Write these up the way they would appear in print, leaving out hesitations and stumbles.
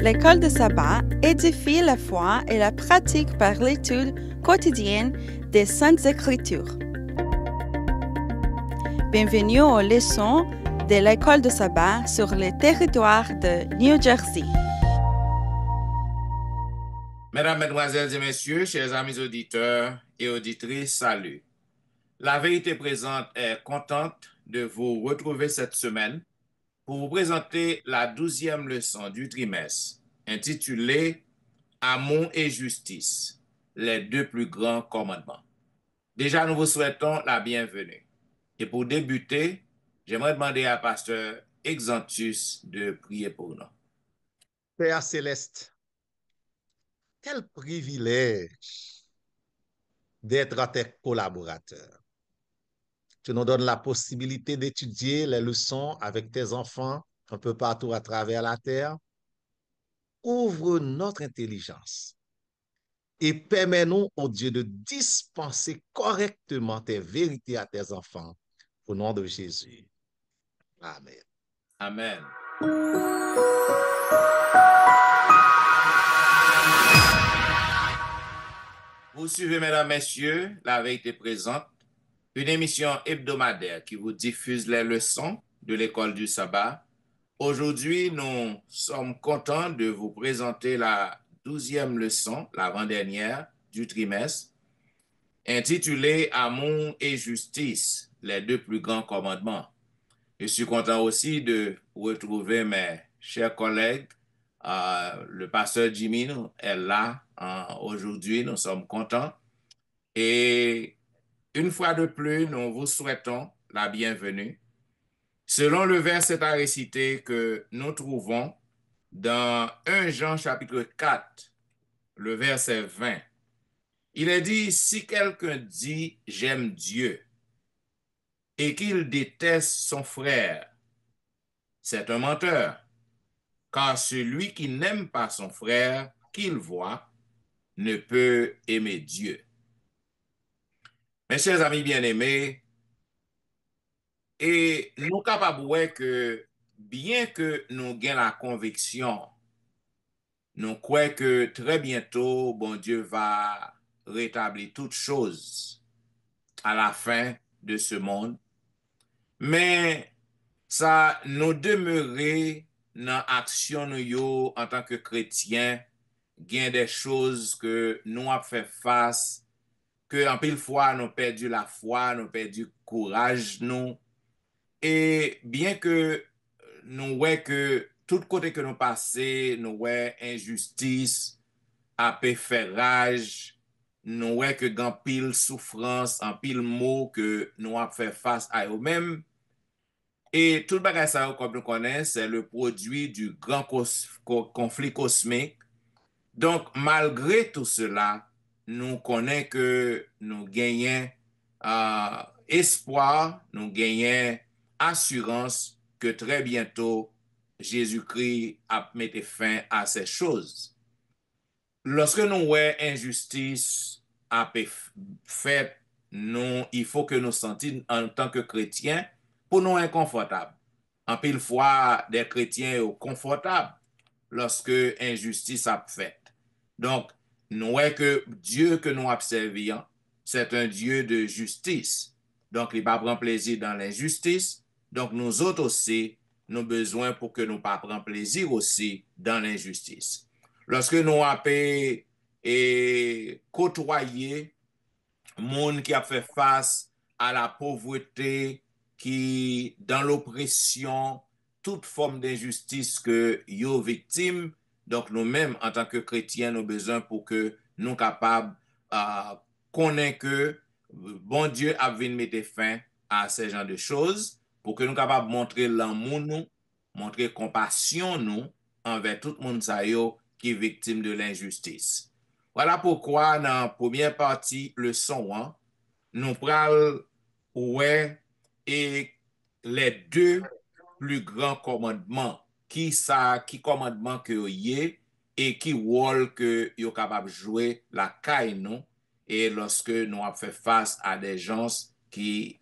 L'école de sabbat édifie la foi et la pratique par l'étude quotidienne des Saintes Écritures. Bienvenue aux leçons de l'école de sabbat sur le territoire de New Jersey. Mesdames, Mesdemoiselles et Messieurs, chers amis auditeurs et auditrices, salut. La vérité présente est contente de vous retrouver cette semaine pour vous présenter la 12e leçon du trimestre intitulée Amour et justice, les deux plus grands commandements. Déjà, nous vous souhaitons la bienvenue. Et pour débuter, j'aimerais demander à Pasteur Exantus de prier pour nous. Père Céleste, quel privilège d'être à tes collaborateurs. Tu nous donnes la possibilité d'étudier les leçons avec tes enfants un peu partout à travers la terre. Ouvre notre intelligence et permets-nous, oh Dieu, de dispenser correctement tes vérités à tes enfants. Au nom de Jésus. Amen. Amen. Vous suivez, mesdames, messieurs, la vérité présente, une émission hebdomadaire qui vous diffuse les leçons de l'école du sabbat. Aujourd'hui, nous sommes contents de vous présenter la 12e leçon, l'avant-dernière du trimestre, intitulée Amour et justice, les deux plus grands commandements. Je suis content aussi de retrouver mes chers collègues. Le pasteur Jimmy est là aujourd'hui, nous sommes contents. Et une fois de plus, nous vous souhaitons la bienvenue. Selon le verset à réciter que nous trouvons dans 1 Jean chapitre 4, le verset 20, il est dit, si quelqu'un dit « j'aime Dieu » et qu'il déteste son frère, c'est un menteur, car celui qui n'aime pas son frère qu'il voit ne peut aimer Dieu. Mes chers amis bien-aimés, et nous capables que bien que nous ayons la conviction, nous croyons que très bientôt, bon Dieu va rétablir toutes choses à la fin de ce monde, mais ça nous demeurer dans l'action nous en tant que chrétiens, gain des choses que nous avons fait face, que en pile fois nous perdu la foi, nous perdu courage, nous. Et bien que nous voyons que tout côté que nous passons, nous voyons injustice, fait rage, nous voyons que grand pile souffrance, en pile mot que nous avons fait face à eux-mêmes. Et tout le bagage ça, comme nous connaissons, c'est le produit du grand conflit cosmique. Donc, malgré tout cela, nous connaissons que nous gagnons espoir, nous gagnons assurance que très bientôt, Jésus-Christ a mis fin à ces choses. Lorsque nous voyons injustice a fait, nous, il faut que nous sentions en tant que chrétiens pour nous inconfortables. En pile fois, des chrétiens sont confortables lorsque injustice a fait. Donc, nous voyons que Dieu que nous observons, c'est un Dieu de justice. Donc, il va prendre plaisir dans l'injustice. Donc, nous autres aussi, nous avons besoin pour que nous ne prenions pas plaisir aussi dans l'injustice. Lorsque nous avons côtoyé monde qui a fait face à la pauvreté, qui dans l'oppression, toute forme d'injustice que yo victime. Donc nous-mêmes, en tant que chrétiens, nous avons besoin pour que nous capables connaître que bon Dieu a venu mettre fin à ces genres de choses, pour que nous capables montrer l'amour nous, montrer compassion nous envers tout le monde qui est victime de l'injustice. Voilà pourquoi dans la première partie, leçon 1, nous prenons et les deux plus grands commandements, qui commandement que y et qui rôle que yo capable jouer la caille nous et lorsque nous avons fait face à des gens qui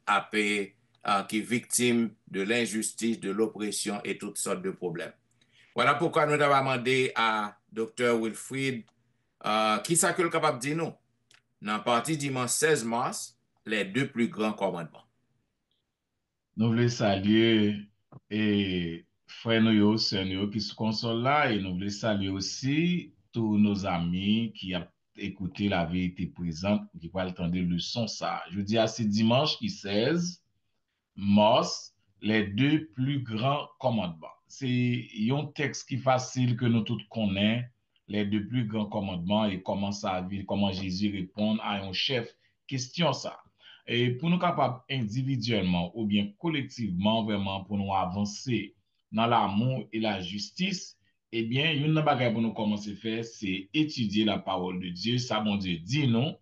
victimes de l'injustice, de l'oppression et toutes sortes de problèmes. Voilà pourquoi nous avons demandé à Dr. Wilfrid qui ça que le capable de dire nous dans la partie dimanche 16 mars, les deux plus grands commandements. Nous voulons saluer et frères nous yo, sœurs nous yo qui se consolent là et nous voulons saluer aussi tous nos amis qui ont écouté la vérité présente, qui vont entendre le son ça. Je dis à ce dimanche qui 16 mars, les deux plus grands commandements. C'est un texte qui est facile que nous tous connaissons, les deux plus grands commandements et comment ça vit, comment Jésus répond à un chef. Question ça. Et pour nous capables individuellement ou bien collectivement, vraiment, pour nous avancer dans l'amour et la justice, eh bien, une bagage pour nous commencer à faire, c'est étudier la parole de Dieu. Ça, mon Dieu, dit non.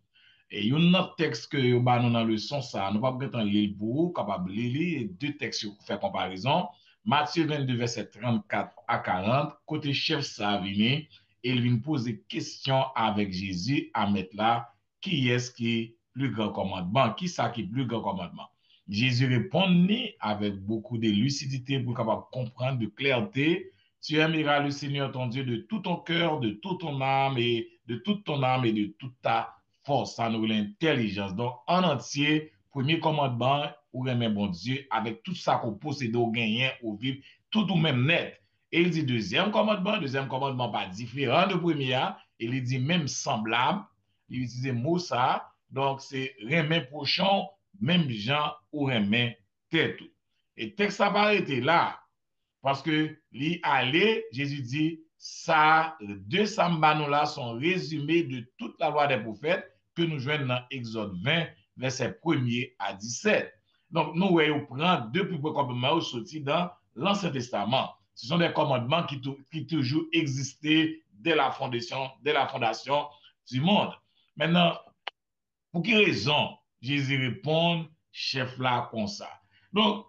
Et il y a un autre texte que nous avons dans le son, ça, nous ne pouvons pas lire pour vous, capable de lire, et deux textes pour faire comparaison. Matthieu 22, verset 34 à 40, côté chef ça vient, et il vient poser question avec Jésus à mettre là, qui est-ce qui est plus grand commandement, qui ça qui est plus grand commandement. Jésus répond avec beaucoup de lucidité pour capable comprendre de clarté. Tu aimeras le Seigneur ton Dieu de tout ton cœur, de toute ton âme et de toute ton âme et de toute ta force, ça nous l'intelligence. Donc, en entier, premier commandement, ou aimer bon Dieu, avec tout ça qu'on possède, ou gagner, ou vivre, tout ou même net. Et il dit deuxième commandement pas différent de premier, il dit même semblable, il utilise mot ça, donc c'est remet prochain, même gens ou remet tête. Et texte ça va arrêter là, parce que li aller, Jésus dit, ça, deux sambano là sont résumés de toute la loi des prophètes que nous joignons dans Exode 20, verset 1er à 17. Donc, nous voyons prendre deux plus beaux commandements sortis dans l'Ancien Testament. Ce sont des commandements qui toujours existaient dès la fondation du monde. Maintenant, pour quelle raison Jésus répond, chef là comme ça? Donc,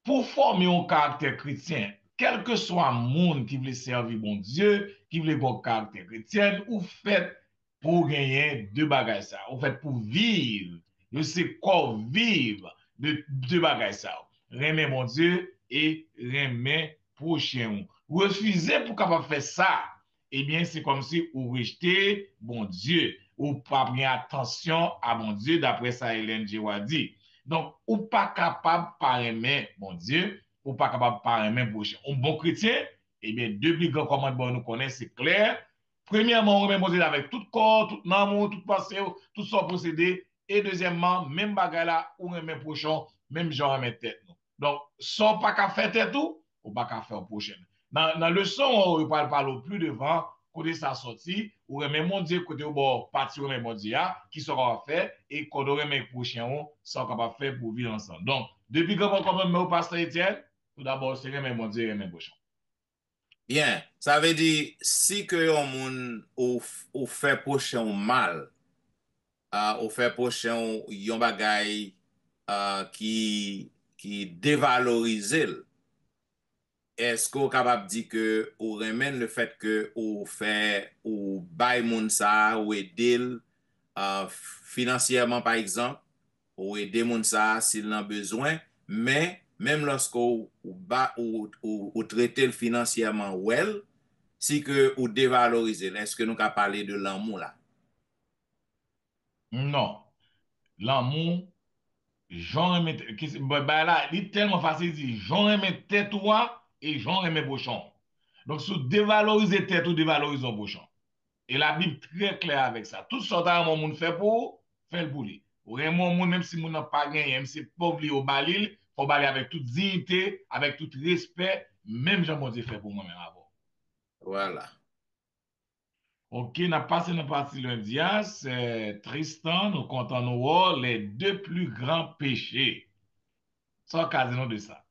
pour former un caractère chrétien, quel que soit le monde qui veut servir bon Dieu, qui veut avoir un caractère chrétien, ou fait pour gagner deux bagages ça, ou fait pour vivre, je sais quoi vivre de deux bagages ça. Remet mon Dieu et remet prochain. Refuser pour capable faire ça, eh bien c'est comme si vous rejetez bon Dieu, ou pas prendre attention à bon Dieu, d'après ça Hélène G. dit. Donc, ou pas capable par aimer mon Dieu, ou pas capable par aimer prochain. Un bon chrétien, eh bien, deux plus grands commandements nous connaissons, c'est clair. Premièrement, on remet mon Dieu avec tout corps, tout amour, tout passé, tout son procédé. Et deuxièmement, même bagarre là, ou remet prochain, même genre remet tête. Donc, sans pas qu'à faire tête tout, ou pas qu'à faire prochain. Dans le son, on parle plus devant, côté ça sorti, ou remet mon Dieu, côté au bord, parti remet mon Dieu, qui sera fait, et qu'on remet prochain, ça capable faire pour vivre ensemble. Donc, depuis que vous comprenez au pasteur Étienne, tout d'abord, c'est remet mon Dieu, remet prochain. Bien, ça veut dire, si que on moun ou fait prochain mal, ou fait prochain yon bagay qui dévalorise, est-ce qu'on est capable de dire que ou remène le fait que ou fait ou bay moun sa ou aider financièrement par exemple ou aider moun sa s'il en a besoin, mais même lorsqu'on ou traiter financièrement well, si que ou dévaloriser, est-ce que nous avons parlé de l'amour là? Non. L'amour, j'en remets, bah là, il est tellement facile de dire, j'en remets tête toi et j'en remets bochon. Donc, si vous dévalorisez tête ou dévalorisez bochon. Et la Bible très claire avec ça. Tout ce que mon monde fait pour, fait le pour lui. Vraiment, même si mon n'a pas gagné, même si pauvre au balil, faut baler avec toute dignité, avec tout respect, même Jean-Maudit fait pour moi-même avant. Voilà. Ok, n'a passé la partie lundi, c'est Tristan, nous comptons nous voir les deux plus grands péchés. Sans occasion de ça.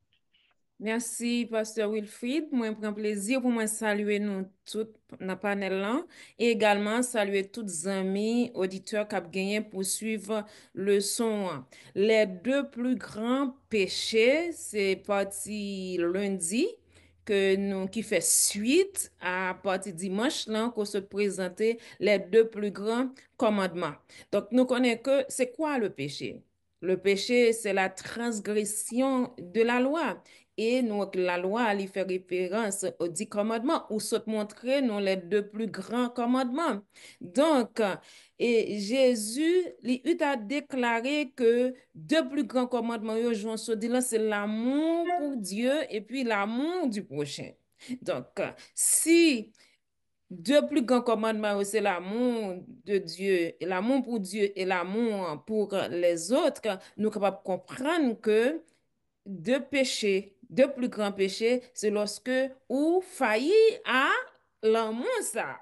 Merci, Pasteur Wilfrid. Moi, prends plaisir pour moi saluer nous tous dans le panel là et également saluer tous les amis auditeurs qui ont gagné pour suivre le son. Les deux plus grands péchés, c'est parti lundi qui fait suite à partir dimanche là qu'on se présentait les deux plus grands commandements. Donc, nous connaissons que c'est quoi le péché? Le péché, c'est la transgression de la loi. et nous, la loi, elle fait référence aux 10 commandements, ou saute montrer nous les deux plus grands commandements. Donc, et Jésus, il a déclaré que deux plus grands commandements, c'est l'amour pour Dieu et puis l'amour du prochain. Donc, si deux plus grands commandements, c'est l'amour de Dieu, l'amour pour Dieu et l'amour pour les autres, nous sommes capables de comprendre que deux plus grands péchés, c'est lorsque ou failli à l'amour ça.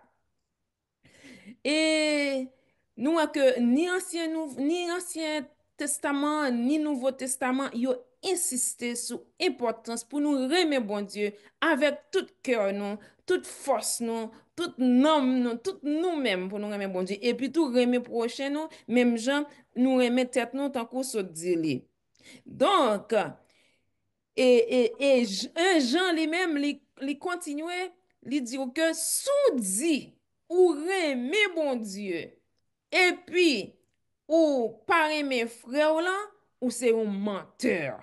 Et nous que ni ancien testament ni nouveau testament yo insisté sur l'importance pour nous aimer bon Dieu avec tout cœur nous, toute force nous, toute nom nous, tout nous-mêmes pour nous aimer bon Dieu et puis tout aimer prochain nous, même gens nous aimer tête nous tant qu'on se dit. Donc un Jean lui-même lui continuait, lui dit que sous dit ou aimer bon Dieu et puis ou pas aimer frère là ou c'est un menteur.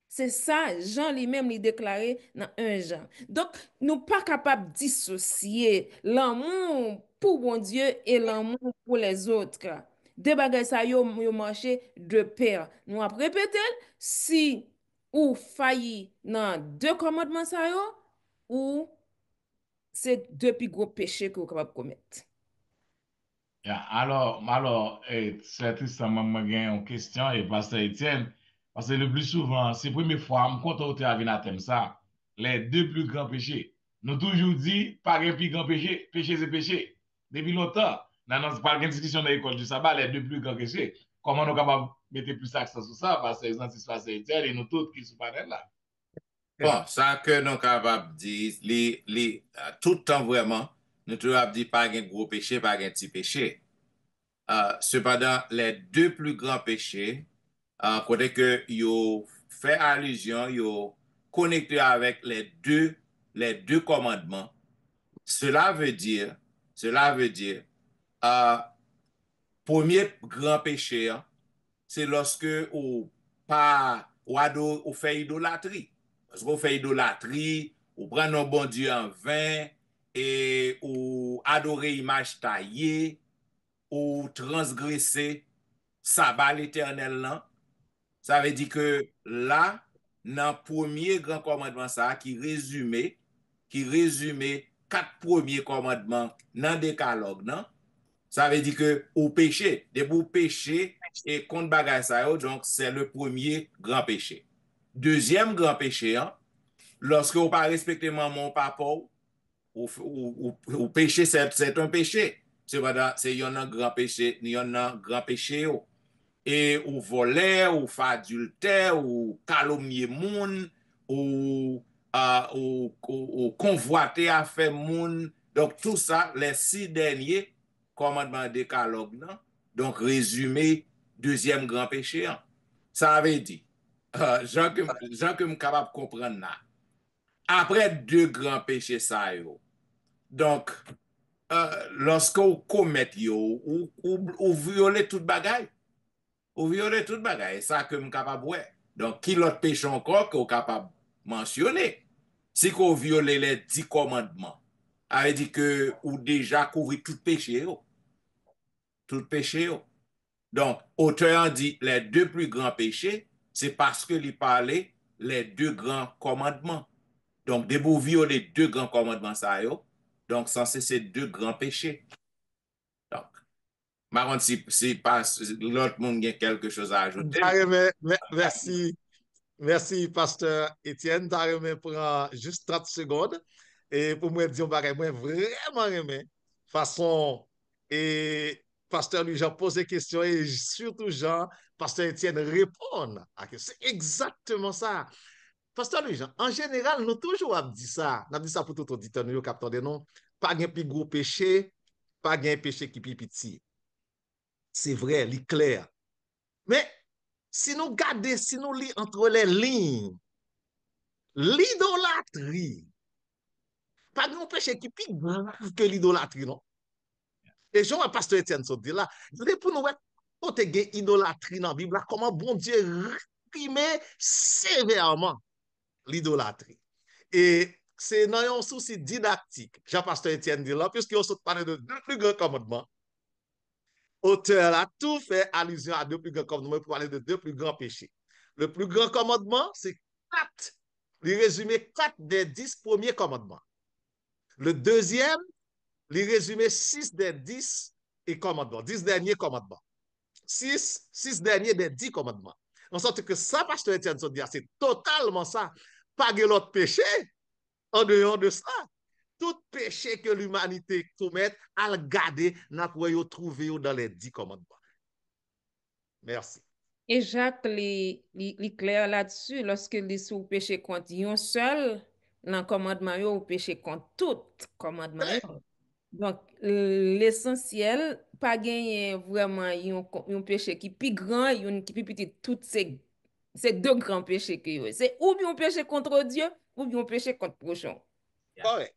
C'est ça, Jean lui-même lui déclaré dans 1 Jean. Donc, nous pas capables de dissocier l'amour pour bon Dieu et l'amour pour les autres. Deux bagages ça yo marché de pair. Nous avons répété, si ou failli dans deux commandements ça yo, ou c'est deux plus gros péchés que vous capable de commettre. Yeah, alors, c'est tristement, moi, j'ai une question, et Pasteur Étienne, parce que le plus souvent, c'est la première fois, je suis content de venir à thème ça, les deux plus grands péchés. Nous toujours dit, pas un plus grand péché, péché c'est péché. Depuis longtemps, dans pas une discussion dans l'école du sabbat, les deux plus grands péchés. Comment nous sommes capables de mettre plus d'accent sur ça, parce que les Pasteur Étienne et nous tous qui sont pas là. Bon, ça que nous sommes capables de dire, tout le temps vraiment, nous sommes capables de dire pas un gros péché, pas un petit péché. Cependant, les deux plus grands péchés, côté que yo fait allusion, yo connecté avec les deux commandements, cela veut dire, premier grand péché, hein, c'est lorsque ou fait idolâtrie. Parce qu'on fait idolâtrie, ou prend un bon Dieu en vain, et ou adorer image taillée, ou transgresser sabbat l'éternel là. Ça veut dire que là, dans le premier grand commandement, ça, qui résumé quatre premiers commandements dans le décalogue, non? Ça veut dire que au péché, de pour péché et contre bagay ça, donc c'est le premier grand péché. Deuxième grand péché, hein, lorsque vous pas respecter maman, papa, ou péché, c'est un péché. C'est un grand péché, il y a un grand péché. Et ou voler, ou faire adultère, ou calomnier moun, ou convoiter à faire moun. Donc tout ça, les 6 derniers commandements décalogue, non? Donc résumé, deuxième grand péché. Hein. Ça avait dit, gens que je suis capable de comprendre là. Après deux grands péchés, ça yo. Donc, lorsque vous commettez yo, ou violez toute bagaille, ou violer toute bagaille, ça que je suis capable de voir. Donc, qui l'autre péché encore que vous capable de mentionner? Si vous violez les 10 commandements, ça veut dire que vous déjà couvert tout péché. Tout péché. Donc, auteur dit les deux plus grands péchés, c'est parce que il parlait les deux grands commandements. Donc, de vous violer deux grands commandements, ça yo, donc, censé c'est deux grands péchés. Donc, par contre, si pas l'autre monde a quelque chose à ajouter. Merci, Pasteur Étienne. Je prends juste 30 secondes et pour moi dire moi vraiment aimé façon et Pasteur lui Jean pose des questions et surtout Jean, Pasteur Étienne répond à question. C'est exactement ça. Pasteur lui Jean, en général, nous toujours dit ça. Nous dit ça pour tout auditeur, nous captons des noms. Pas de plus gros péché, pas de péché qui est plus petit. C'est vrai, il est clair. Mais si nous regardons, si nous lisons entre les lignes, l'idolâtrie, pas de péché qui est plus grave que l'idolâtrie, non? Et je vois Pasteur Étienne se dit là, c'est pour nous côté de idolâtrie dans la Bible, comment bon Dieu réprimé sévèrement. l'idolâtrie. Et c'est dans un souci didactique, Jean-Pasteur Etienne dit là, puisqu'on se parle de deux plus grands commandements, auteur a tout fait allusion à deux plus grands commandements pour parler de deux plus grands péchés. Le plus grand commandement, c'est 4. Il résumé 4 des 10 premiers commandements. Le deuxième, il résumé 6 des 10 commandements, 10 derniers commandements. 6 derniers des 10 commandements. En sorte que ça, Pasteur Etienne se dit, c'est totalement ça. Pas de l'autre péché en dehors de ça. Tout péché que l'humanité commet, à le garder, n'a pas trouvé dans les 10 commandements. Merci. Et Jacques, il clair là-dessus, lorsque il dit sous péché contre un seul, dans le commandement, ou péché contre tout commandement. Donc, l'essentiel, pas gagner vraiment un péché qui est plus grand et un qui est plus petit, toutes ces deux grands péchés que c'est ou bien un péché contre Dieu, ou bien un péché contre le prochain. Correct.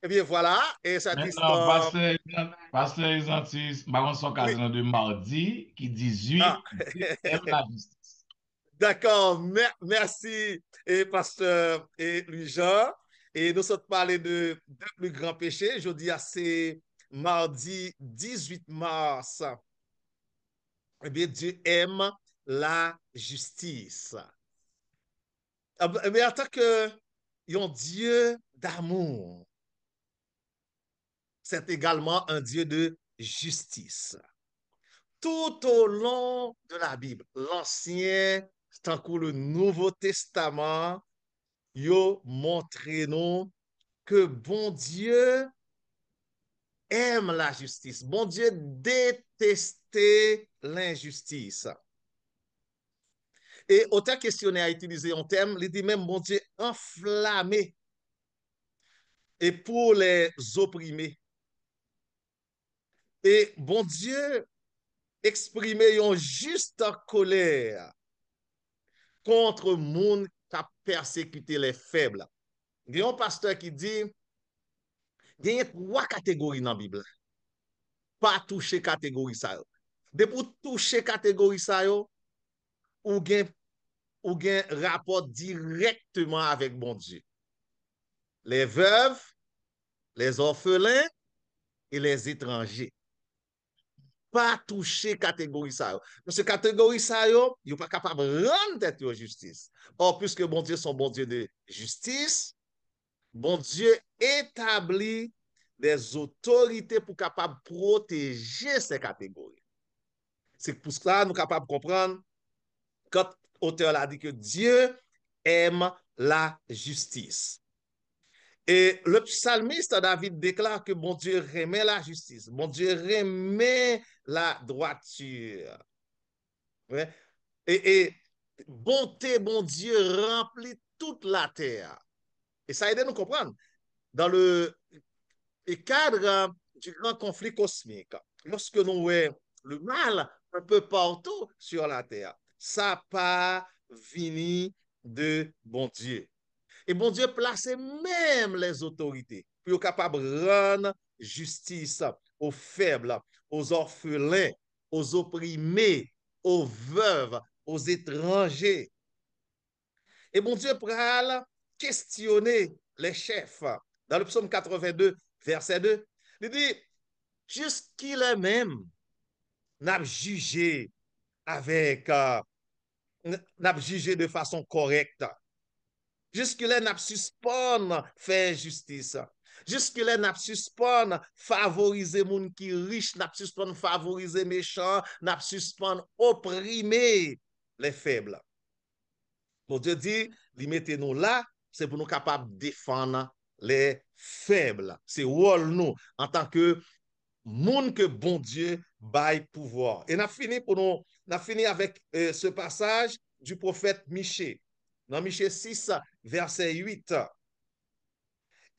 Eh bien, voilà. Et ça, Maintenant, Christophe. Pasteur Exantis, par son casino de mardi, qui 18, Dieu aime la justice. D'accord. Merci, et Pasteur et Louis-Jean. Et nous sommes parlé de deux plus grands péchés. Je dis c'est mardi 18 mars. Eh bien, Dieu aime la justice. Mais en tant que un Dieu d'amour, c'est également un Dieu de justice. Tout au long de la Bible, l'Ancien, tant que le Nouveau Testament, yo montré nous que bon Dieu aime la justice. Bon Dieu détestait l'injustice. Et autant questionnaire a utilisé un terme, il dit même bon Dieu enflammé et pour les opprimés. Et bon Dieu exprimait une juste colère contre monde qui a persécuté les faibles. Il y a un pasteur qui dit il y a 3 catégories dans la Bible. Pas toucher catégorie ça. De pour toucher catégorie ça, ou gen rapport directement avec bon Dieu. Les veuves, les orphelins et les étrangers. Pas toucher catégorie ça. Parce que catégorie ça, yo pas capable de rendre tête de justice. Or, puisque bon Dieu son bon Dieu de justice, bon Dieu établit des autorités pour capable protéger ces catégories. C'est pour cela nous sommes capables de comprendre quand l'auteur a dit que Dieu aime la justice. Et le psalmiste David déclare que bon Dieu remet la justice, bon Dieu remet la droiture. Ouais. Et bonté, bon Dieu remplit toute la terre. Et ça aide à nous comprendre. Dans le cadre du grand conflit cosmique, lorsque nous voyons le mal un peu partout sur la terre, ça pas fini de bon Dieu. Et bon Dieu place même les autorités pour être capable de rendre justice aux faibles, aux orphelins, aux opprimés, aux veuves, aux étrangers. Et bon Dieu pral questionner les chefs. Dans le psaume 82, verset 2, il dit, jusqu'il est même, n'a jugé avec, n'a jugé de façon correcte. Jusque-là, n'a suspend faire justice. Jusque-là, n'a suspend favoriser moun qui riche, n'a suspend favoriser méchant, n'a suspend opprimer les faibles. Bon Dieu dit, mettez-nous là, c'est pour nous capables de défendre les faibles. C'est rôle nous en tant que monde que bon Dieu baille pouvoir. Et n'a fini avec ce passage du prophète Michée. Dans Michée 6, verset 8,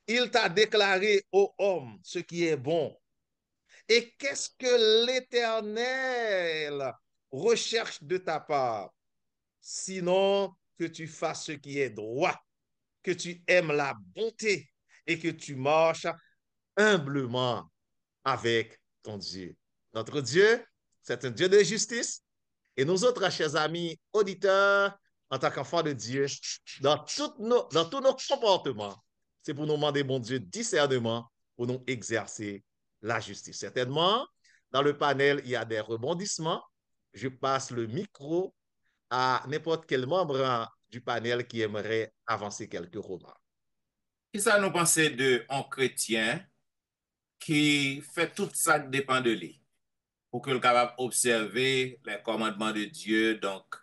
il t'a déclaré, ô homme, ce qui est bon. Et qu'est-ce que l'Éternel recherche de ta part? Sinon que tu fasses ce qui est droit, que tu aimes la bonté et que tu marches humblement avec ton Dieu. Notre Dieu, c'est un Dieu de justice. Et nous autres, chers amis auditeurs, en tant qu'enfant de Dieu, dans tous nos comportements, c'est pour nous demander, bon Dieu, discernement pour nous exercer la justice. Certainement, dans le panel, il y a des rebondissements. Je passe le micro à n'importe quel membre du panel qui aimerait avancer quelques remarques. Qui ça nous pensait de un chrétien qui fait tout ça qui dépend de lui pour qu'il soit capable d'observer les commandements de Dieu. Donc,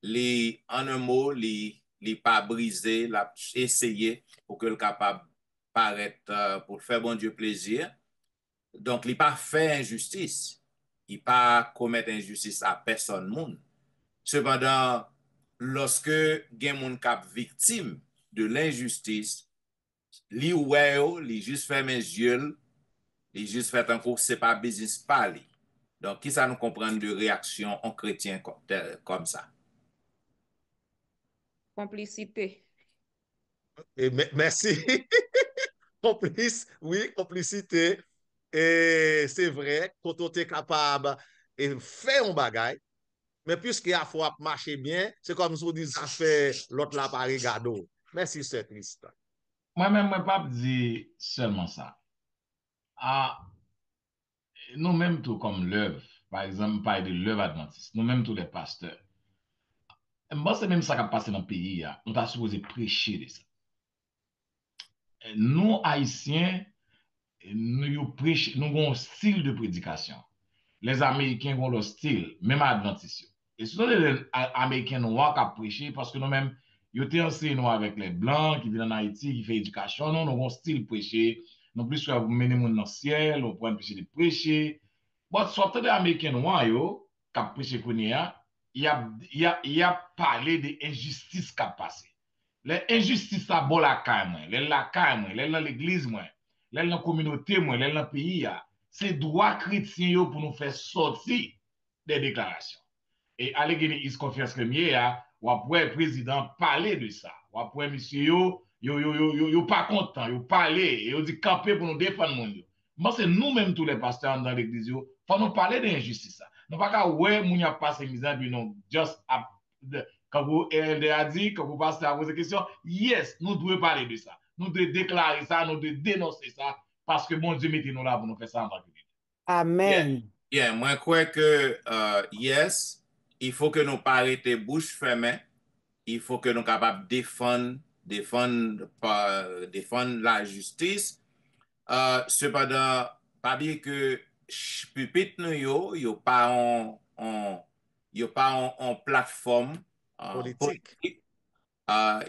en un mot, les pas briser, l'a essayer pour qu'il soit capable de paraître pour faire bon Dieu plaisir. Donc, il pas fait injustice. Il pas commettre injustice à personne monde. Cependant, lorsque gen moun kap victime de l'injustice, li wè yo, li juste fait mes yeux, li juste fait encore c'est pas business pa li. Donc, qui ça nous comprend de réaction en chrétien comme ça? Complicité. Et merci. Complice, oui, complicité. Et c'est vrai, quand on est capable de faire un bagage, mais puisque la fois marché bien, c'est comme si on dit ça fait l'autre là par gado. Merci, c'est triste. Moi-même, moi, pas dire seulement ça. Ah, nous-mêmes, tout comme l'œuvre, par exemple, parler de l'œuvre adventiste, nous-mêmes, tous les pasteurs. Moi, c'est même ça qui a passé dans le pays. On t'a supposé prêcher de ça. Nous, Haïtiens, nous avons un style de prédication. Les Américains ont leur style, même adventistes. Et ce sont les Américains noirs qui ont prêché parce que nous-mêmes, ils étaient enseigné avec les Blancs qui viennent en Haïti, qui font éducation. Nous avons un style prêché. Nous plus vous mener mon dans le ciel, on peut empêcher de prêcher. Bon, soit les Américains noirs, qui ont prêché il a parlé des injustices qui ont passé. Les injustices, ça bon la caille, la caille, dans l'église, dans la communauté, dans le pays, c'est droit chrétien pour nous faire sortir des déclarations. Et à l'église conférence première, ou après le président parler de ça. Ou après monsieur yo pas content, yo parler, yo dit camper pour nous défendre monde. Moi c'est nous-mêmes tous les pasteurs dans l'église yo, faut nous parler d'injustice. Nous pas qu'à ouais moun a passé misère puis non just quand vous a dit, quand vous passez à poser question, yes, nous devons parler de ça. Nous devons déclarer ça, nous devons dénoncer ça, parce que bon Dieu mettez nous là pour nous faire ça en tant que Amen. Moi, je crois que, yes, il faut que nous arrêtions bouche fermée. Il faut que nous soyons capables de défendre la justice. Cependant, pas bien que pupitre nous yo pas en plateforme Politique.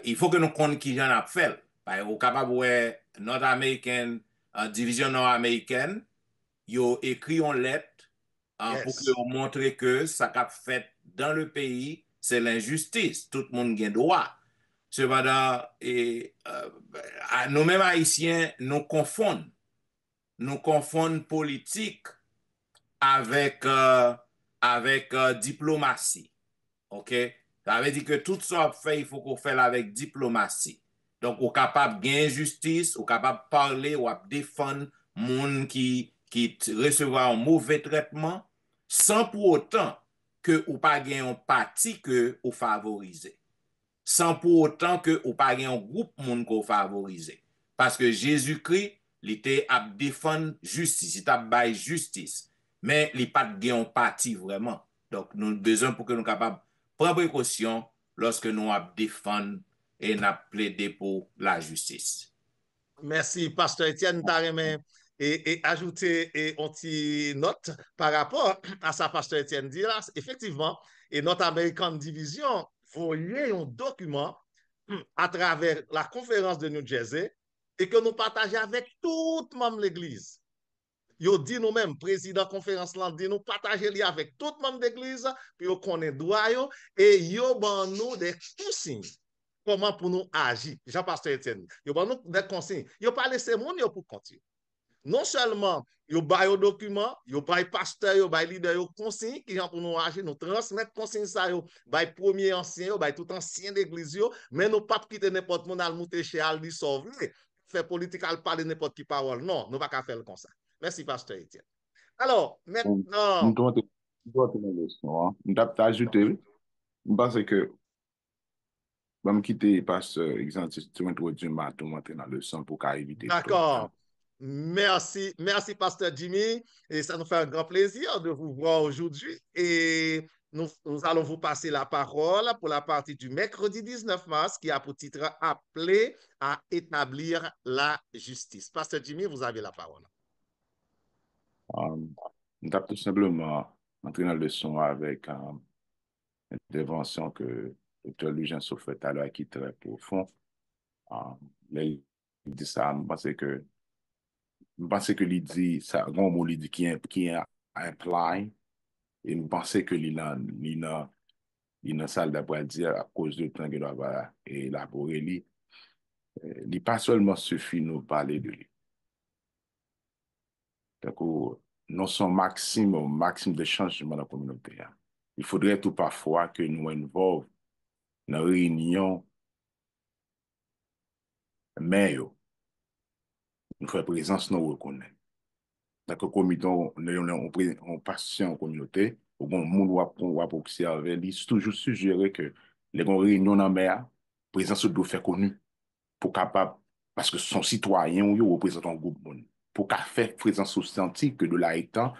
il faut que nous connaissions qui j'en a fait. Au capable ouais nord-américaine division nord-américaine, yo écrit en lettre pour que on montre que ça qu'a fait dans le pays, c'est l'injustice. Tout le monde a droit. Cependant, nous-mêmes haïtiens, nous confondons politique avec diplomatie. OK? Ça veut dire que tout ça fait, il faut qu'on fasse avec diplomatie. Donc, on est capable de gagner justice, on est capable de parler, ou de défendre les gens qui recevoir un mauvais traitement, sans pour autant que ou pas gagner un parti que ou favoriser. Sans pour autant que ou pas gagner un groupe monde qu'on favorise. Parce que Jésus-Christ, il était à défendre justice, il était à justice. Mais il n'a pas gagné un parti vraiment. Donc, nous avons besoin pour que nous soyons capables de prendre précaution lorsque nous défendons et nous plaidé pour la justice. Merci, Pasteur Etienne Taremen. Et ajouter une petite note par rapport à ça, Pasteur Etienne dit là, effectivement, et notre American Division, voyez un document à travers la conférence de New Jersey et que nous partageons avec tout le monde de l'Église. Yo dit nous-mêmes, président conférence là, dit nous partager avec tout le monde de l'Église, puis yo connaît droit yo, et yo ban nous des consignes. Comment pour nous agir? Jean-Pasteur Etienne, yo ban nous des consignes. Yo pas laisser moun yo pour continuer. Non seulement yo bay au document, yo bay pasteur, yo bay leader, yo consigne qui pour nous agir, nous transmettre consigne ça yo, bay premier ancien, yo bay tout ancien d'église yo, mais nous pas quitter n'importe monde al monter chez Aldi sauver, faire politique al parler n'importe qui parole. Non, nous pas qu'à faire comme ça. Merci pasteur Etienne. Alors, maintenant, nous doit ajouter parce que Bon, me quitter pasteur exemple, tu introduis ma tout monter dans le son pour qu'à éviter trop de temps. D'accord. Merci, merci, Pasteur Jimmy. Et ça nous fait un grand plaisir de vous voir aujourd'hui. Et nous allons vous passer la parole pour la partie du mercredi 19 mars qui a pour titre Appelé à établir la justice. Pasteur Jimmy, vous avez la parole. On tape tout simplement entrer dans le son avec l'intervention que le docteur Lucien fait tout à l'heure qui est très profond. Là, il dit ça, je pense que il dit ça, grand mot il dit qui est imply, et je pense que il a ça d'après dire à cause du temps qu'il doit élaborer lui. Il pas seulement suffit de nous parler de lui. Donc, nous sommes maximum de changements dans la communauté. Il faudrait tout parfois que nous involvions dans une réunion, mais nous faisons présence, nous reconnaissons. Donc, comme on passe en communauté, au bon monde on va observer, il est toujours suggéré que les réunions dans la mer, présence doit faire connue pour capable, parce que son citoyen ou représente un groupe monde, pour qu'à faire présence authentique que de là étant,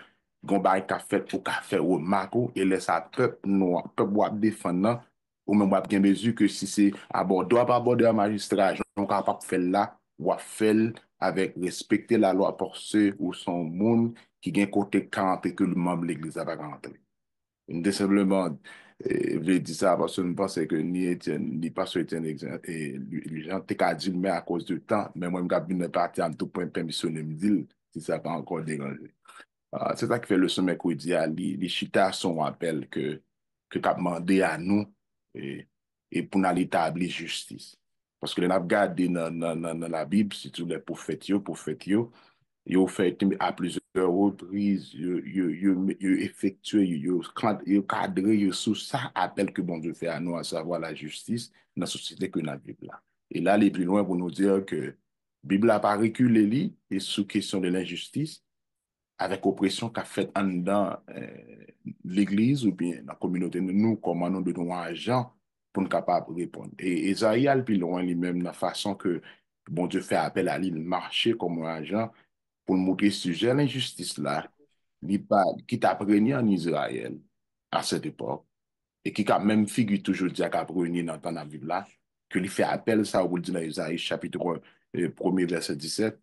gon bay qu'a fait pour qu'à faire remarque et laisse à peuple noir, peuple doit défendre ou même bien mesure que si c'est aborder pas aborder un magistrat, on capable faire là ou faire avec respecter la loi pour ceux ou son monde qui gagne côté camp et que le membre de l'église a pas rentrer. Simplement, je dis ça parce que je pense que ni Étienne, ni Pasteur Étienne, et les gens t'es qu'à dire, mais à cause du temps, mais moi, je suis parti à tout point permissionner, me dire, si ça n'a pas encore dérangé. C'est ça qui fait le sommet mercredi, les chita son appel que qu'a demandé à nous et pour nous établir justice. Parce que nous avons regardé dans la Bible, si tous les prophètes, ils ont fait à plusieurs reprises, ils ont effectué, ils ont cadré, ils sous ça appel que bon Dieu fait à nous, à savoir la justice dans la société que nous vivons là. Et là, aller plus loin pour nous dire que la Bible n'a pas reculé et sous question de l'injustice, avec oppression qu'a fait en dedans l'Église ou bien la communauté, nous, comment nous donnons agent pour nous capables de répondre. Et Esaïe a le plus loin lui-même, de la façon que bon Dieu fait appel à lui, marcher comme un agent pour nous montrer ce sujet, l'injustice là, qui t'a prégné en Israël à cette époque, et qui a même figuré toujours dire qu'a prégné dans la Bible là, que lui fait appel, ça, vous le dit dans Isaïe chapitre 1er, verset 17,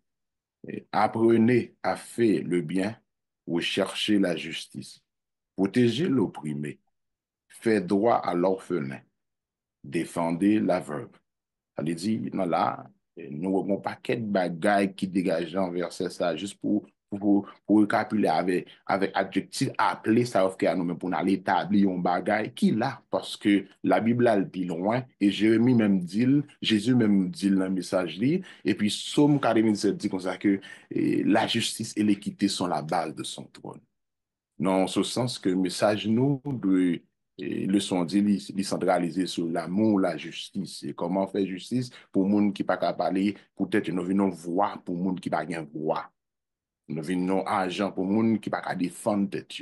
apprenez à faire le bien, recherchez la justice, protégez l'opprimé, faites droit à l'orphelin, défendez la veuve. Ça veut dire, non, là, nous avons un paquet de bagailles qui dégagent envers ça, juste pour récapituler avec adjectif, appeler ça offre à nous-mêmes pour aller établir un bagaille qui là, parce que la Bible a le plus loin, et Jérémie même dit, Jésus même dit dans le message, et puis Psaume 47 dit comme ça que la justice et l'équité sont la base de son trône. Dans ce sens que le message nous de le son dit, il centralisé sur l'amour, la justice. Et comment faire justice pour les gens qui ne peuvent pas parler, peut-être nous venons voir pour les gens qui ne peuvent pas voir. Nous venons argent pour les gens qui ne peuvent pas défendre tête.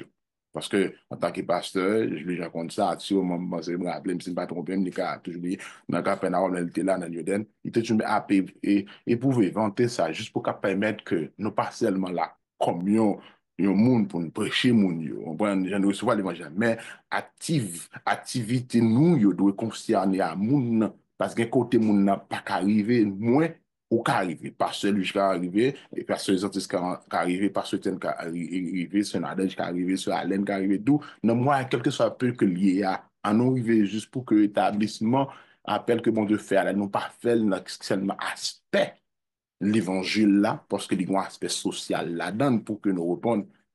Parce que, en tant que pasteur, je lui raconte ça, si au moment où je me rappelle, je ne me pas trompé, je me toujours dit, dans le cas il était là, dans Yoden, il était toujours et pouvait vanter ça, juste pour permettre que nous pas seulement la communion, un monde pour nous prêcher moun yo, on prend gens recevoir l'évangile, mais activité nous yo doit concerner à moun parce que côté moun n'a pas qu'arriver moins ou qu'arriver pas celui qui arriver et pas celui qui arriver pas celui qui arriver c'est Nadège qui arriver c'est Alain qui arriver d'où non moi quelque soit peu que lié à nous arriver juste pour que l'établissement appelle que bon Dieu fait là non pas fait seulement aspect l'évangile là, parce que y a un aspect social là-dedans pour que nous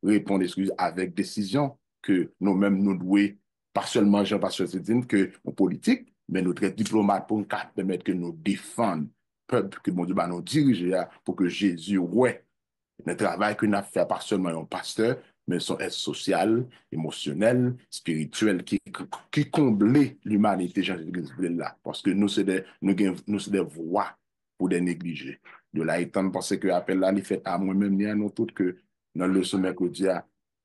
répondons excuse, avec décision que nous-mêmes nous devons, pas seulement Jean-Pasteur Cédine, que en politique, mais notre diplomate pour nous permettre que nous défendons le peuple, que mon Dieu nous dirige pour que Jésus, ouais, le travail que nous avons fait, pas seulement un pasteur, mais son être social, émotionnel, spirituel, qui comble l'humanité, Jean-Jésus là. Parce que nous, c'est des voix pour des négligés. De là, étant pensé que l'appel là, il fait à moi-même, ni à nous tous que dans le sommet mercredi,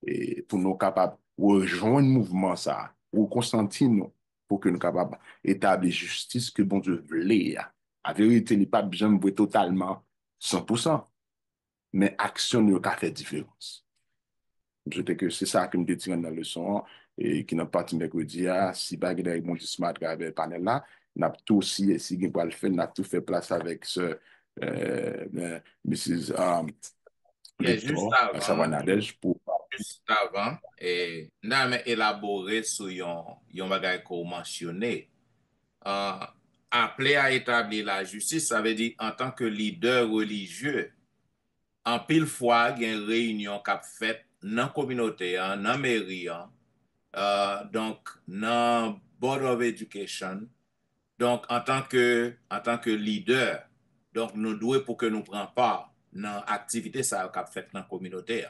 et pour nous capables de rejoindre le mouvement, ça, ou Constantine, pour que nous capables d'établir justice que bon Dieu voulait. La vérité n'est pas besoin de totalement 100%, mais action nous a fait différence. Je te que c'est ça que me détient dans la leçon et qui n'a pas parti mercredi, si pas qu'il y a un rebondissement à travers le panel là, n'a tout aussi, si il va le faire, n'a tout fait place avec ce Mrs. Et juste Victor, à savoir avant, Nadège, pour et n'a élaboré sur yon bagay qu'on mentionné. Appeler à établir la justice, ça veut dire en tant que leader religieux, en pile fois, il y a une réunion qu'a fait dans la communauté, dans la mairie, donc dans le Board of Education. Donc, en tant que leader, donc nous devons pour que nous prenions part dans l'activité ça qu'a fait dans la communauté,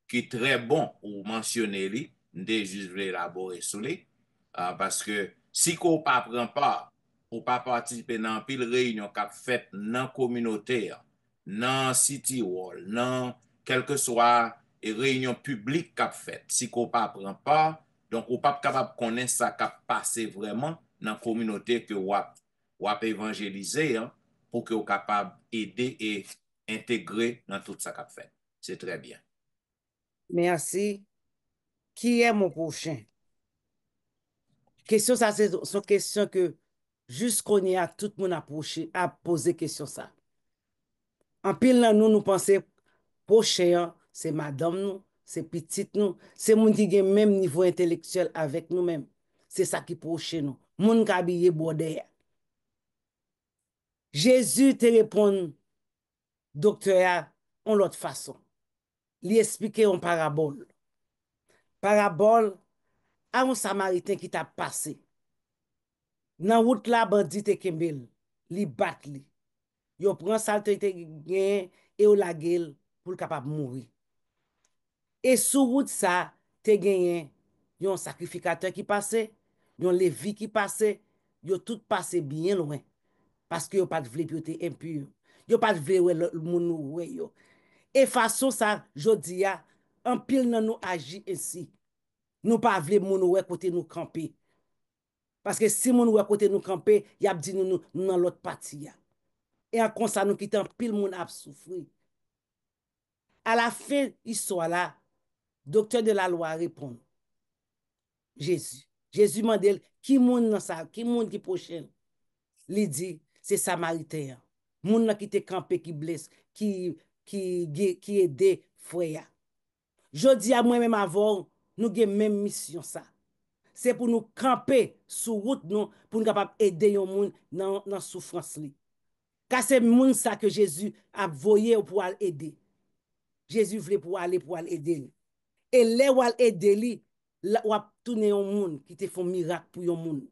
qui est très bon ou mentionner lui, nous juste élaborer sur lui, parce que si qu'on ne prend pas ou pas participer dans pile réunion qu'a fait dans la communauté, dans City Hall, dans quelle que soit réunion publique qu'a fait, si qu'on ne prend pas, donc on pas capable de connaître ça qu'a passé vraiment dans la communauté que ou évangéliser pour que vous capable d'aider et intégrer dans tout ça qu'a fait. C'est très bien. Merci. Qui est mon prochain? Question ça, c'est une question que jusqu'on y a tout le monde a posé question ça. En pile là, nous pensons prochain, c'est madame nous, c'est petite nous, c'est moun qui a même niveau intellectuel avec nous-mêmes. C'est ça qui proche nous. Moun qui habillé border. Jésus te répond, docteur, en l'autre façon. Lui expliquer en parabole. Parabole, à un Samaritain qui t'a passé. Dans route là, bandit te kembel, li bat li. Yo prend salte te gen et ou la gueule pour capable mourir. Et sous route ça, te gen yon sacrificateur qui passe, yon lévi qui passe, yo tout passe bien loin parce que yo pas vle puis yo te impur. Yo pas vle wè le moun nou wè yo. Et façon ça, jodi a, en pile nan nous agi ainsi. Nous pas vle moun nou wè côté nous camper. Parce que si moun wè côté nous camper, y a dit nous dans l'autre partie. Et en comme ça nous quittons pile moun a souffrir. À la fin histoire là, docteur de la loi répond. Jésus. Jésus m'a dit qui moun dans ça, qui moun qui prochain. Li dit c'est samaritain. Moun qui te campé qui blesse, qui aide frère. Jodi à moi même avant, nous gen même mission ça. C'est pour nous camper sur route nous pour nous capable aider yon moun dans souffrance li. Car c'est moun ça que Jésus a voyé pour aider. Jésus voulait pour aller aider. Et là où aider li, ou a tourner yon moun qui te font miracle pour yon moun.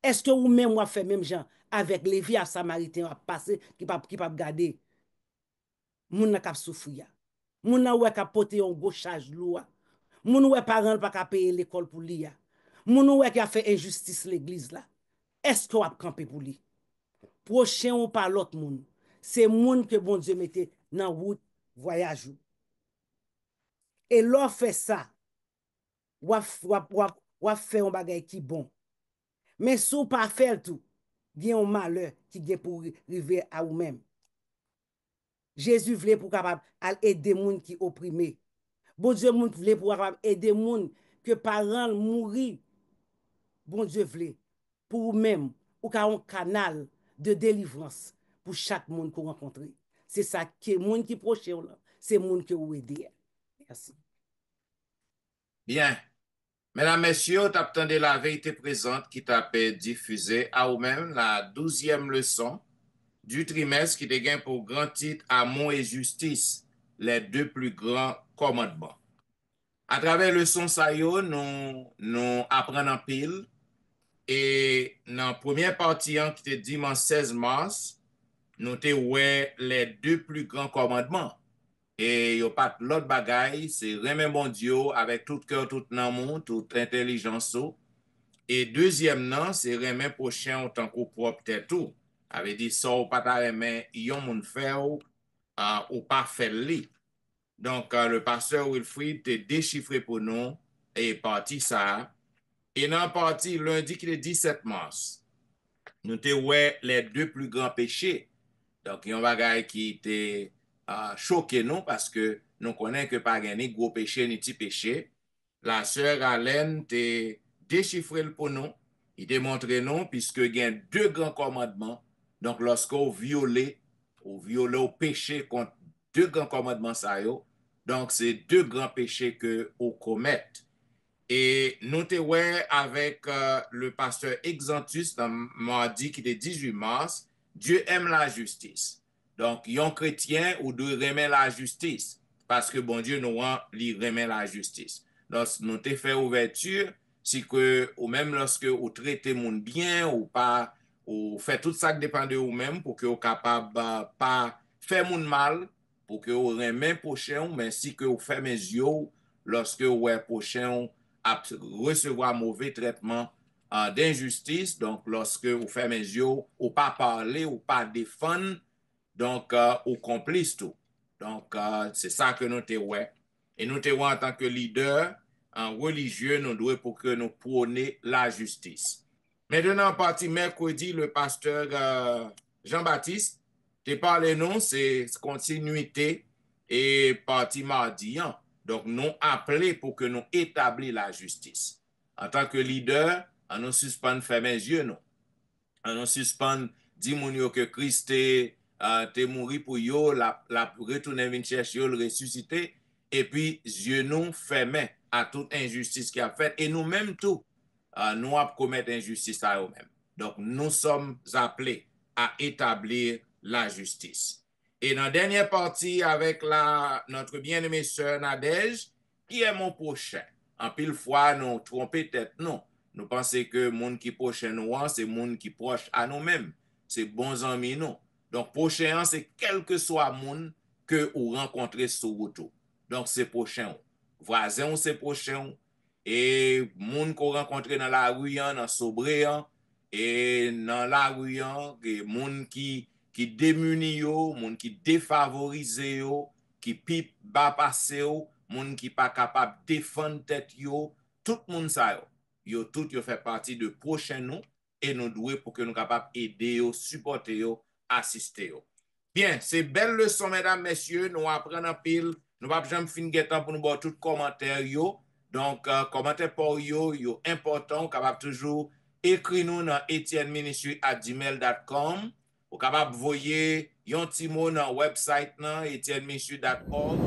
Est-ce que ou même ou fait même gens avec Lévi à Samaritain a passé qui pas garder moun n'a k'ap souffrir. Moun n'a ouais k'ap porter un gros charge lourd. Moun ouais parents pas k'ap payer l'école pour lui. Moun ouais qui a fait injustice l'église là. Est-ce que ou a camper pour lui? Prochain ou pas l'autre moun. C'est moun que bon Dieu mettait dans route voyage. Et l'on fait ça. Ou fait un bagay qui bon. Mais si ou pas faire tout, il y a un malheur qui vient pour arriver à vous-même. Jésus voulait pour capable aider les gens qui sont opprimés. Bon Dieu voulait pour capable aider les gens que parents mourir. Bon Dieu voulait pour vous-même ou un canal de délivrance pour chaque monde qu'on rencontre. C'est ça que les gens qui proche là, c'est les gens que vous aidez. Merci. Bien. Mesdames, Messieurs, t'attendez la vérité présente qui t'a diffusé à vous-même la 12e leçon du trimestre qui dégaine pour grand titre Amour et justice, les deux plus grands commandements. À travers leçon ça nous apprenons en pile et dans la première partie qui était dimanche 16 mars, nous avons les deux plus grands commandements. Et il n'y a pas l'autre bagaille, c'est remettre mon Dieu avec tout cœur, tout amour, toute intelligence. Et deuxième, c'est remettre prochain autant qu'au propre tête tout. Avait dit ça ou pas ta remettre, yon moun faire ou pas faire li. Donc, le pasteur Wilfried te déchiffré pour nous et parti ça. Et dans la partie lundi qui est le 17 mars, nous avons les deux plus grands péchés. Donc, il y a un bagage qui était choqué nous parce que nous connaissons que pas ni gros péché ni petit péché. La sœur Alain t'a déchiffré pour nous. Il t'a montré nous puisque il y a deux grands commandements. Donc, lorsque vous violez au péché contre deux grands commandements, ça yo, donc c'est deux grands péchés que vous commettez. Et nous te ouais avec le pasteur Exantus dans mardi qui est 18 mars, Dieu aime la justice. Donc, un chrétien ou doit remettre la justice parce que bon Dieu nous remet la justice. Donc, nous te fait ouverture, si que ou même lorsque vous traitez monde bien ou pas, ou fait tout ça qui dépend de vous-même pour que vous capable pas faire monde mal, pour que vous remet prochain, mais si que vous faites mes yeux lorsque vous êtes prochain à recevoir mauvais traitement d'injustice. Donc, lorsque vous faites mes yeux, ou pas parler, ou pas défendre, donc, ou complice tout. Donc, c'est ça que nous te ouais. Et nous te ouais en tant que leader religieux, nous devons pour que nous prônions la justice. Maintenant, parti mercredi, le pasteur Jean-Baptiste te parlé non, c'est continuité et parti mardi. Hein? Donc, nous appelons pour que nous établissions la justice. En tant que leader, on nous suspend faire mes yeux, non. On nous suspend dire que Christ te mouru pour yo, la retourner venir chercher le ressusciter, et puis Dieu nous fermé à toute injustice qu'il a faite, et nous-mêmes tout, nous avons commettre injustice à eux-mêmes. Donc, nous sommes appelés à établir la justice. Et dans la dernière partie, avec notre bien-aimée sœur Nadège, qui est mon prochain? En pile fois, nous trompons tête, non. Nous pensons que le monde qui est prochain nous, c'est le monde qui est proche à nous-mêmes. C'est bons amis, nous. Donc, prochain, c'est quel que soit le monde que vous rencontrez sur route. Donc, c'est prochain. Voisin, c'est prochain. Et monde qu'on rencontre dans la rue, dans Sobré, et dans la rue, et monde qui démuni, monde qui défavorisé, qui pipe bas passé, monde qui pas capable de défendre tête yo, tout le monde ça yo tout yo fait partie de prochain nous et nous doués pour que nous capables aider yo, supporter yo, assister yo. Bien, c'est belle leçon mesdames messieurs, nous apprenons en pile, nous pas jamais fin temps pour nous voir tout commentaire yo. Donc commentaire pour yo important, capable toujours écrire nous dans etienneministry@gmail.com. Ou capable voyer yon petit mot dans website nan etienneministry.org.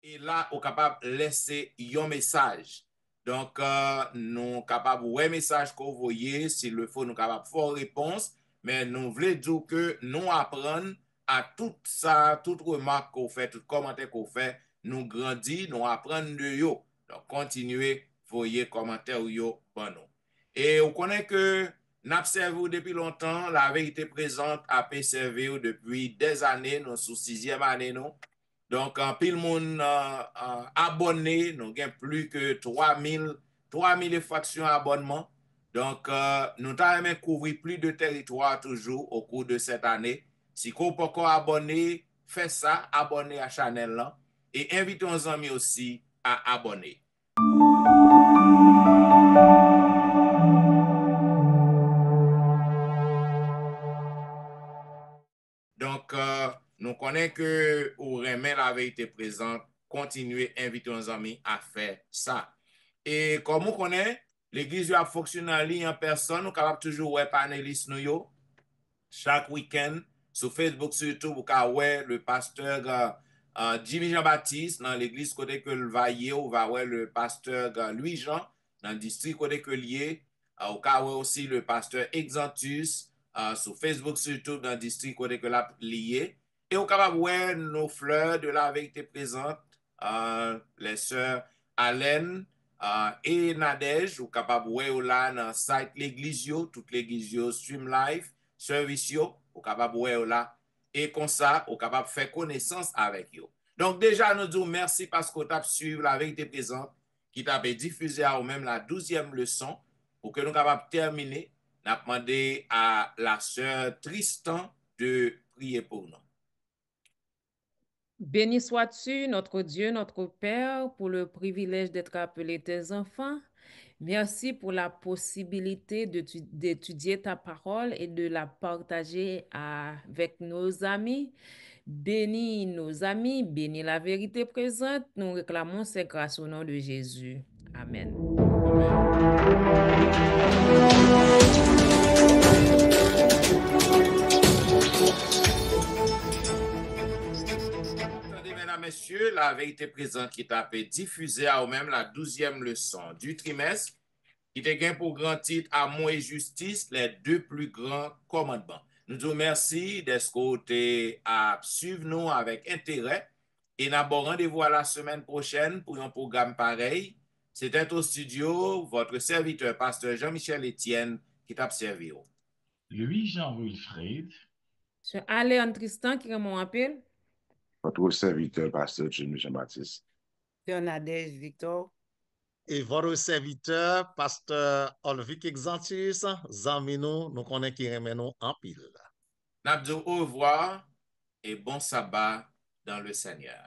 Et là, ou capable laisser yon message. Donc, nous capable ouais message qu'on voyez, s'il le faut, nous capable faire réponse, mais nous voulons dire que nous apprenons à tout ça, toute remarque qu'on fait, tout commentaire qu'on fait, nous grandit, nous apprenons de yo. Donc, continuez, voyez commentaire yo bon nous. Et on connaît que n'observons depuis longtemps, la vérité présente a persévéré depuis des années, nous sous 6e année nous. Donc, en pile monde abonnés, nous avons plus que 3000 fractions abonnements. Donc, nous avons couvert plus de territoire toujours au cours de cette année. Si vous n'êtes pas encore abonné, faites ça, abonnez à la chaîne là et invitez nos amis aussi à abonner. Donc, nous connaissons que vous remet la vérité présente, continuez à inviter nos amis à faire ça. Et comme vous connaissez, l'église a fonctionné en ligne en personne, nous sommes capables toujours de panélistes nous chaque week-end sur Facebook, sur YouTube, vous pouvez voir le pasteur Jimmy Jean-Baptiste dans l'église côté que le Vaillé, ou va voir le pasteur Louis-Jean dans le district côté que lié, vous pouvez voir aussi le pasteur Exantus sur Facebook, sur YouTube dans le district côté que la lié. Et vous pouvez voir nos fleurs de la vérité présente, les sœurs Alain et Nadège, vous capable voir là dans le site l'église, toute l'église stream live, service vous capable voir là et comme ça, vous capable faire connaissance avec vous. Donc déjà nous disons merci parce que vous avez suivi la vérité présente qui t'a diffusé à vous-même la 12e leçon pour que nous capables terminer. Nous avons demandé à la sœur Tristan de prier pour nous. Béni sois-tu, notre Dieu, notre Père, pour le privilège d'être appelé tes enfants. Merci pour la possibilité d'étudier ta parole et de la partager avec nos amis. Bénis nos amis, bénis la vérité présente. Nous réclamons ces grâces au nom de Jésus. Amen. Attendez, mesdames, messieurs, la vérité présente qui t'a fait diffuser à vous-même la 12e leçon du trimestre, qui te gagne pour grand titre Amour et justice, les deux plus grands commandements. Nous vous remercions d'être à suivre nous avec intérêt et nous avons rendez-vous à la semaine prochaine pour un programme pareil. C'était au studio votre serviteur, pasteur Jean-Michel Etienne, qui t'a servi. Louis-Jean Wilfrid, Je Aléon Tristan qui est mon appel. Votre serviteur, pasteur Jimmy Jean-Baptiste. Nadège Victor. Et votre serviteur, pasteur Olvic Exantius, zanmi nous connaissons qui remet nous en pile. Nous disons au revoir et bon sabbat dans le Seigneur.